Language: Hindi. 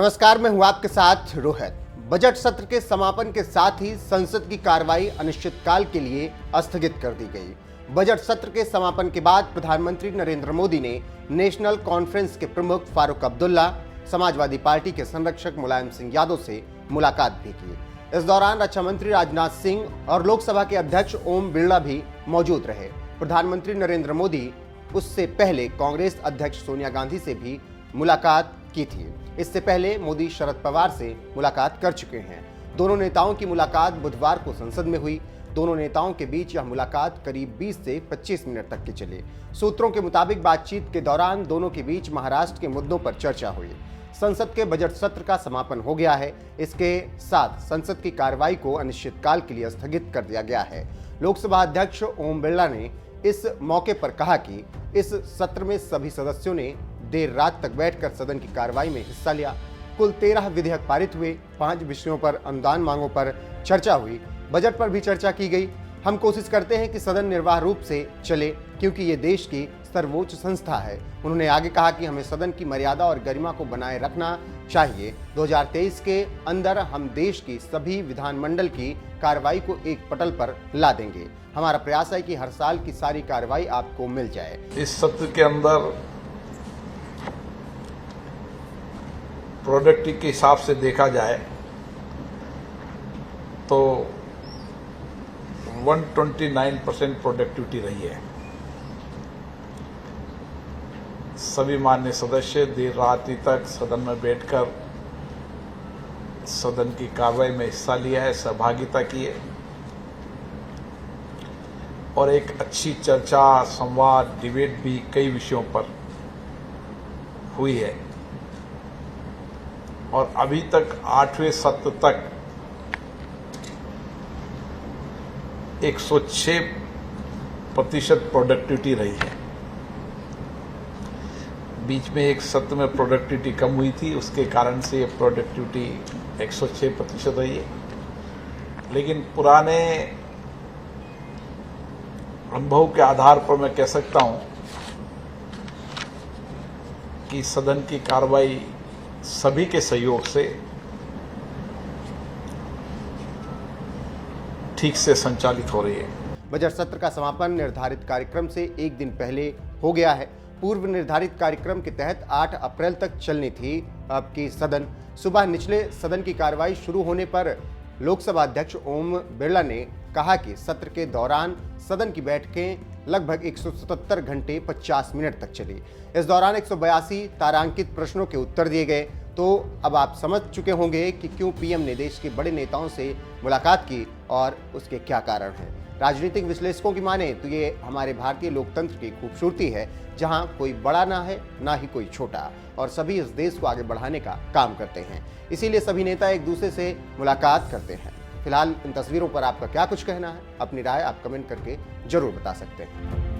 नमस्कार, मैं हूं आपके साथ रोहित। बजट सत्र के समापन के साथ ही संसद की कार्रवाई अनिश्चितकाल के लिए स्थगित कर दी गई। बजट सत्र के समापन के बाद प्रधानमंत्री नरेंद्र मोदी ने नेशनल कॉन्फ्रेंस के प्रमुख फारूक अब्दुल्ला, समाजवादी पार्टी के संरक्षक मुलायम सिंह यादव से मुलाकात भी की। इस दौरान रक्षा मंत्री राजनाथ सिंह और लोकसभा के अध्यक्ष ओम बिरला भी मौजूद रहे। प्रधानमंत्री नरेंद्र मोदी उससे पहले कांग्रेस अध्यक्ष सोनिया गांधी से भी मुलाकात की थी। इससे पहले मोदी शरद पवार से मुलाकात कर चुके हैं। दोनों नेताओं की मुलाकात बुधवार को संसद में हुई। दोनों नेताओं के बीच यह मुलाकात करीब 20 से 25 मिनट तक की चली। सूत्रों के मुताबिक बातचीत के दौरान दोनों के बीच महाराष्ट्र के मुद्दों पर चर्चा हुई। संसद के बजट सत्र का समापन हो गया है। इसके साथ संसद की कार्रवाई को अनिश्चितकाल के लिए स्थगित कर दिया गया है। लोकसभा अध्यक्ष ओम बिरला ने इस मौके पर कहा कि इस सत्र में सभी सदस्यों ने देर रात तक बैठकर सदन की कार्रवाई में हिस्सा लिया। कुल 13 विधेयक पारित हुए। 5 विषयों पर अनुदान मांगों पर चर्चा हुई। बजट पर भी चर्चा की गई। हम कोशिश करते हैं कि सदन निर्बाध रूप से चले, क्योंकि ये देश की सर्वोच्च संस्था है। उन्होंने आगे कहा कि हमें सदन की मर्यादा और गरिमा को बनाए रखना चाहिए। 2023 के अंदर हम देश की सभी विधानमंडल की कार्रवाई को एक पटल पर ला देंगे। हमारा प्रयास है कि हर साल की सारी कार्रवाई आपको मिल जाए। इस सत्र के अंदर प्रोडक्टिविटी के हिसाब से देखा जाए तो 129% प्रोडक्टिविटी रही है। सभी माननीय सदस्य देर रात तक सदन में बैठकर सदन की कार्रवाई में हिस्सा लिया है, सहभागिता की है और एक अच्छी चर्चा, संवाद, डिबेट भी कई विषयों पर हुई है। और अभी तक 8वें सत्र तक 106% प्रोडक्टिविटी रही है। बीच में एक सत्र में प्रोडक्टिविटी कम हुई थी, उसके कारण से ये प्रोडक्टिविटी 106% रही है। लेकिन पुराने अनुभव के आधार पर मैं कह सकता हूं कि सदन की कार्रवाई सभी के सहयोग से ठीक से संचालित हो रही है। बजट सत्र का समापन निर्धारित कार्यक्रम से एक दिन पहले हो गया है। पूर्व निर्धारित कार्यक्रम के तहत 8 अप्रैल तक चलनी थी आपकी सदन। सुबह निचले सदन की कार्रवाई शुरू होने पर लोकसभा अध्यक्ष ओम बिरला ने कहा कि सत्र के दौरान सदन की बैठकें लगभग 177 घंटे 50 मिनट तक चली। इस दौरान 182 तारांकित प्रश्नों के उत्तर दिए गए। तो अब आप समझ चुके होंगे कि क्यों पीएम ने देश के बड़े नेताओं से मुलाकात की और उसके क्या कारण हैं। राजनीतिक विश्लेषकों की माने तो ये हमारे भारतीय लोकतंत्र की खूबसूरती है, जहां कोई बड़ा ना है ना ही कोई छोटा, और सभी इस देश को आगे बढ़ाने का काम करते हैं। इसीलिए सभी नेता एक दूसरे से मुलाकात करते हैं। फिलहाल इन तस्वीरों पर आपका क्या कुछ कहना है? अपनी राय आप कमेंट करके जरूर बता सकते हैं।